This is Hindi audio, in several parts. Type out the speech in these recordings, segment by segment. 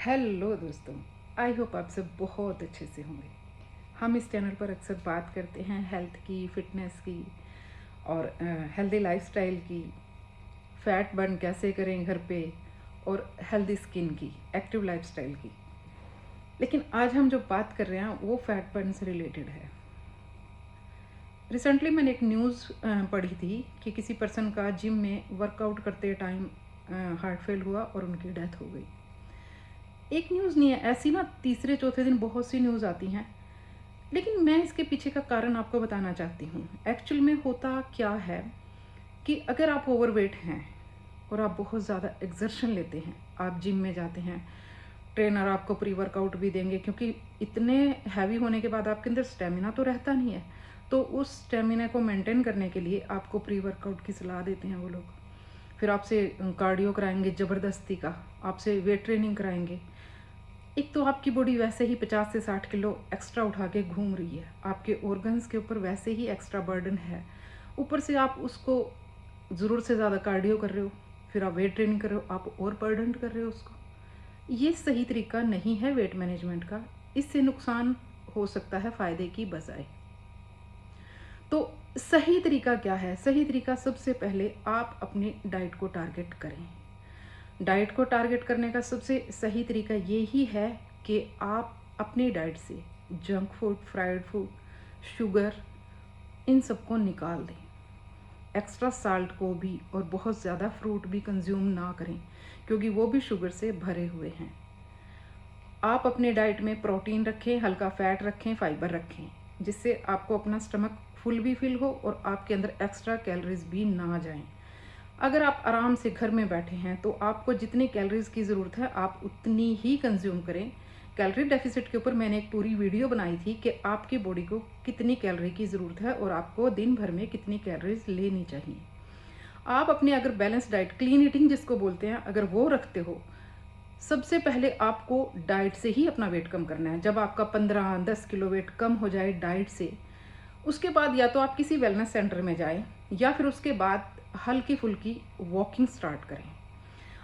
हेलो दोस्तों, आई होप आप सब बहुत अच्छे से होंगे। हम इस चैनल पर अक्सर बात करते हैं हेल्थ की, फिटनेस की और हेल्दी लाइफस्टाइल की, फैट बर्न कैसे करें घर पे और हेल्दी स्किन की, एक्टिव लाइफस्टाइल की। लेकिन आज हम जो बात कर रहे हैं वो फैट बर्न से रिलेटेड है। रिसेंटली मैंने एक न्यूज़ पढ़ी थी कि किसी पर्सन का जिम में वर्कआउट करते टाइम हार्ट फेल हुआ और उनकी डेथ हो गई। एक न्यूज़ नहीं है, ऐसी ना तीसरे चौथे दिन बहुत सी न्यूज़ आती हैं। लेकिन मैं इसके पीछे का कारण आपको बताना चाहती हूँ। एक्चुअल में होता क्या है कि अगर आप ओवरवेट हैं और आप बहुत ज़्यादा एक्सर्शन लेते हैं, आप जिम में जाते हैं, ट्रेनर आपको प्री वर्कआउट भी देंगे क्योंकि इतने हैवी होने के बाद आपके अंदर स्टेमिना तो रहता नहीं है। तो उस स्टेमिना को मेंटेन करने के लिए आपको प्री वर्कआउट की सलाह देते हैं वो लोग। फिर आपसे कार्डियो कराएंगे ज़बरदस्ती का, आपसे वेट ट्रेनिंग कराएंगे। एक तो आपकी बॉडी वैसे ही 50 से 60 किलो एक्स्ट्रा उठा के घूम रही है, आपके ऑर्गन्स के ऊपर वैसे ही एक्स्ट्रा बर्डन है, ऊपर से आप उसको ज़रूरत से ज़्यादा कार्डियो कर रहे हो, फिर आप वेट ट्रेनिंग कर रहे हो, आप और बर्डन कर रहे हो उसको। ये सही तरीका नहीं है वेट मैनेजमेंट का। इससे नुकसान हो सकता है फ़ायदे की बजाय। तो सही तरीका क्या है? सही तरीका सबसे पहले आप अपनी डाइट को टारगेट करें। डाइट को टारगेट करने का सबसे सही तरीका यही है कि आप अपनी डाइट से junk food, fried food, sugar, इन सबको निकाल दें। एक्स्ट्रा साल्ट को भी और बहुत ज़्यादा फ्रूट भी कंज्यूम ना करें क्योंकि वो भी शुगर से भरे हुए हैं। आप अपने डाइट में प्रोटीन रखें, हल्का फैट रखें, फाइबर रखें, जिससे आपको अपना स्टमक फुल भी फील हो और आपके अंदर एक्स्ट्रा कैलोरीज भी ना जाएं। अगर आप आराम से घर में बैठे हैं तो आपको जितनी कैलोरीज की ज़रूरत है आप उतनी ही कंज्यूम करें। कैलोरी डेफिसिट के ऊपर मैंने एक पूरी वीडियो बनाई थी कि आपकी बॉडी को कितनी कैलोरी की ज़रूरत है और आपको दिन भर में कितनी कैलोरीज लेनी चाहिए। आप अपने अगर बैलेंस डाइट, क्लीन ईटिंग जिसको बोलते हैं, अगर वो रखते हो, सबसे पहले आपको डाइट से ही अपना वेट कम करना है। जब आपका 15-10 किलो वेट कम हो जाए डाइट से, उसके बाद या तो आप किसी वेलनेस सेंटर में जाएं या फिर उसके बाद हल्की फुल्की वॉकिंग स्टार्ट करें।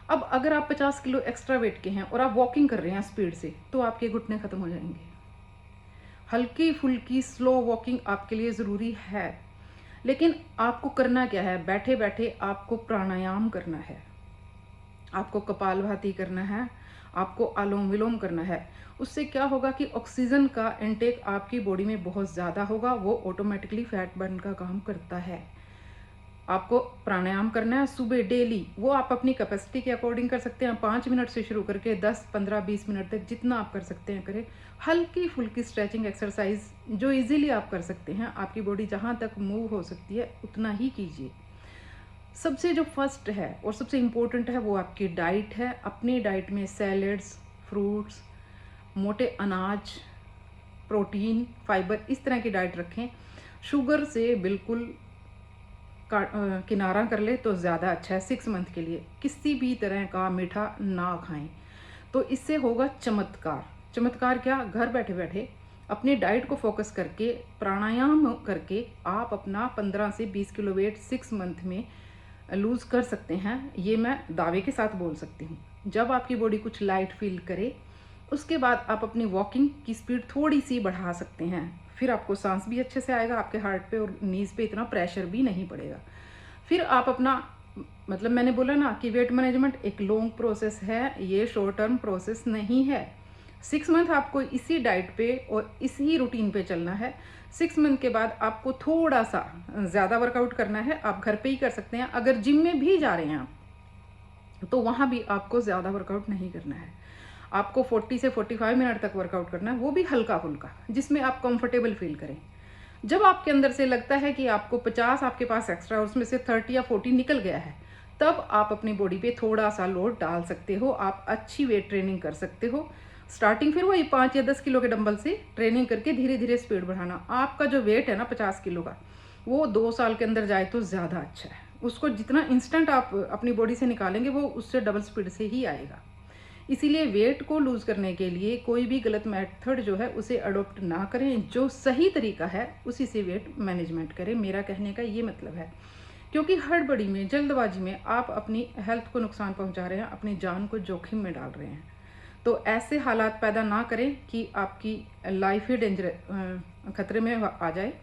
अब अगर आप 50 किलो एक्स्ट्रा वेट के हैं और आप वॉकिंग कर रहे हैं स्पीड से, तो आपके घुटने खत्म हो जाएंगे। हल्की फुल्की स्लो वॉकिंग आपके लिए ज़रूरी है। लेकिन आपको करना क्या है? बैठे बैठे आपको प्राणायाम करना है, आपको कपालभाति करना है, आपको अनुलोम विलोम करना है। उससे क्या होगा कि ऑक्सीजन का इनटेक आपकी बॉडी में बहुत ज़्यादा होगा, वो ऑटोमेटिकली फैट बर्न का काम करता है। आपको प्राणायाम करना है सुबह डेली। वो आप अपनी कैपेसिटी के अकॉर्डिंग कर सकते हैं, 5 मिनट से शुरू करके 10, 15, 20 मिनट तक जितना आप कर सकते हैं करें। हल्की फुल्की स्ट्रेचिंग एक्सरसाइज जो इजीली आप कर सकते हैं, आपकी बॉडी जहाँ तक मूव हो सकती है उतना ही कीजिए। सबसे जो फर्स्ट है और सबसे इम्पोर्टेंट है वो आपकी डाइट है। अपनी डाइट में सैलड्स, फ्रूट्स, मोटे अनाज, प्रोटीन, फाइबर, इस तरह की डाइट रखें। शुगर से बिल्कुल किनारा कर ले तो ज़्यादा अच्छा है। 6 मंथ के लिए किसी भी तरह का मीठा ना खाएं। तो इससे होगा चमत्कार। चमत्कार क्या? घर बैठे बैठे अपनी डाइट को फोकस करके, प्राणायाम करके आप अपना 15 से 20 किलो वेट 6 मंथ में लूज़ कर सकते हैं। ये मैं दावे के साथ बोल सकती हूँ। जब आपकी बॉडी कुछ लाइट फील करे, उसके बाद आप अपनी वॉकिंग की स्पीड थोड़ी सी बढ़ा सकते हैं। फिर आपको सांस भी अच्छे से आएगा, आपके हार्ट पे और नीज पे इतना प्रेशर भी नहीं पड़ेगा। फिर आप अपना, मतलब मैंने बोला ना कि वेट मैनेजमेंट एक लॉन्ग प्रोसेस है, ये शॉर्ट टर्म प्रोसेस नहीं है। 6 मंथ आपको इसी डाइट पे और इसी रूटीन पे चलना है। 6 मंथ के बाद आपको थोड़ा सा ज़्यादा वर्कआउट करना है। आप घर पे ही कर सकते हैं। अगर जिम में भी जा रहे हैं आप, तो वहाँ भी आपको ज़्यादा वर्कआउट नहीं करना है। आपको 40 से 45 मिनट तक वर्कआउट करना है, वो भी हल्का फुल्का, जिसमें आप कंफर्टेबल फील करें। जब आपके अंदर से लगता है कि आपको 50 आपके पास एक्स्ट्रा और उसमें से 30 या 40 निकल गया है, तब आप अपनी बॉडी पे थोड़ा सा लोड डाल सकते हो। आप अच्छी वेट ट्रेनिंग कर सकते हो। स्टार्टिंग फिर वही 5 या 10 किलो के डंबल से ट्रेनिंग करके धीरे धीरे स्पीड बढ़ाना। आपका जो वेट है ना 50 किलो का, वो 2 साल के अंदर जाए तो ज़्यादा अच्छा है। उसको जितना इंस्टेंट आप अपनी बॉडी से निकालेंगे, वो उससे डबल स्पीड से ही आएगा। इसीलिए वेट को लूज़ करने के लिए कोई भी गलत मेथड जो है उसे अडोप्ट ना करें। जो सही तरीका है उसी से वेट मैनेजमेंट करें। मेरा कहने का ये मतलब है, क्योंकि हड़बड़ी में, जल्दबाजी में आप अपनी हेल्थ को नुकसान पहुंचा रहे हैं, अपनी जान को जोखिम में डाल रहे हैं। तो ऐसे हालात पैदा ना करें कि आपकी लाइफ ही खतरे में आ जाए।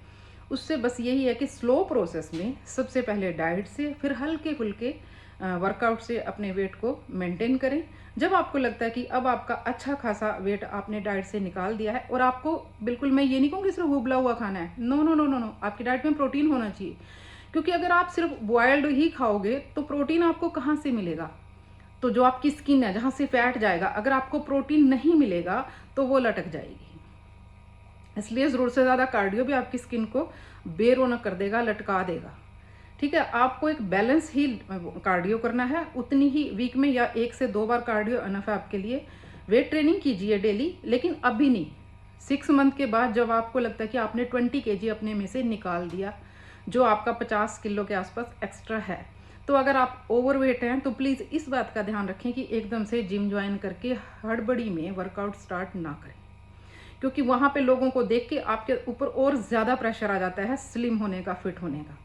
उससे बस यही है कि स्लो प्रोसेस में सबसे पहले डाइट से, फिर हल्के फुल्के वर्कआउट से अपने वेट को मेंटेन करें। जब आपको लगता है कि अब आपका अच्छा खासा वेट आपने डाइट से निकाल दिया है, और आपको बिल्कुल, मैं ये नहीं कहूँगी सिर्फ उबला हुआ खाना है, no no no no no, आपकी डाइट में प्रोटीन होना चाहिए। क्योंकि अगर आप सिर्फ बॉयल्ड ही खाओगे तो प्रोटीन आपको कहाँ से मिलेगा? तो जो आपकी स्किन है, जहाँ से फैट जाएगा, अगर आपको प्रोटीन नहीं मिलेगा तो वो लटक जाएगी। इसलिए ज़रूरत से ज़्यादा कार्डियो भी आपकी स्किन को बेरौनक कर देगा, लटका देगा। ठीक है, आपको एक बैलेंस ही कार्डियो करना है, उतनी ही वीक में या 1 से 2 बार कार्डियो इनफ है आपके लिए। वेट ट्रेनिंग कीजिए डेली, लेकिन अभी नहीं। 6 मंथ के बाद जब आपको लगता है कि आपने 20 kg अपने में से निकाल दिया, जो आपका 50 किलो के आसपास एक्स्ट्रा है, तो अगर आप ओवरवेट हैं तो प्लीज़ इस बात का ध्यान रखें कि एकदम से जिम ज्वाइन करके हड़बड़ी में वर्कआउट स्टार्ट ना करें, क्योंकि वहाँ पे लोगों को देख के आपके ऊपर और ज़्यादा प्रेशर आ जाता है स्लिम होने का, फिट होने का।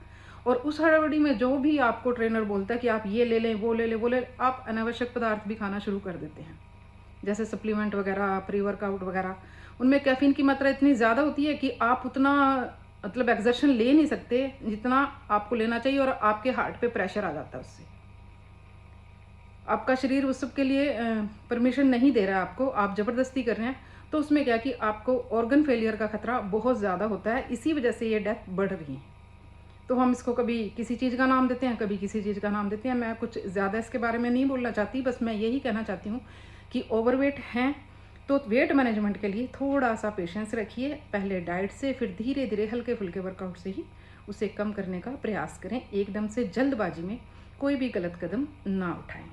और उस हड़बड़ी में जो भी आपको ट्रेनर बोलता है कि आप ये ले लें, वो ले लें, वो ले, आप अनावश्यक पदार्थ भी खाना शुरू कर देते हैं, जैसे सप्लीमेंट वगैरह, प्री वर्कआउट वगैरह। उनमें कैफीन की मात्रा इतनी ज़्यादा होती है कि आप उतना मतलब एक्सर्शन ले नहीं सकते जितना आपको लेना चाहिए, और आपके हार्ट पे प्रेशर आ जाता है उससे। आपका शरीर उस सब के लिए परमिशन नहीं दे रहा है आपको, आप ज़बरदस्ती कर रहे हैं, तो उसमें क्या कि आपको ऑर्गन फेलियर का खतरा बहुत ज़्यादा होता है। इसी वजह से ये डेथ बढ़ रही है। तो हम इसको कभी किसी चीज़ का नाम देते हैं, कभी किसी चीज़ का नाम देते हैं। मैं कुछ ज़्यादा इसके बारे में नहीं बोलना चाहती, बस मैं यही कहना चाहती हूँ कि ओवरवेट हैं तो वेट मैनेजमेंट के लिए थोड़ा सा पेशेंस रखिए। पहले डाइट से, फिर धीरे धीरे हल्के फुल्के वर्कआउट से ही उसे कम करने का प्रयास करें। एकदम से जल्दबाजी में कोई भी गलत कदम ना उठाएं।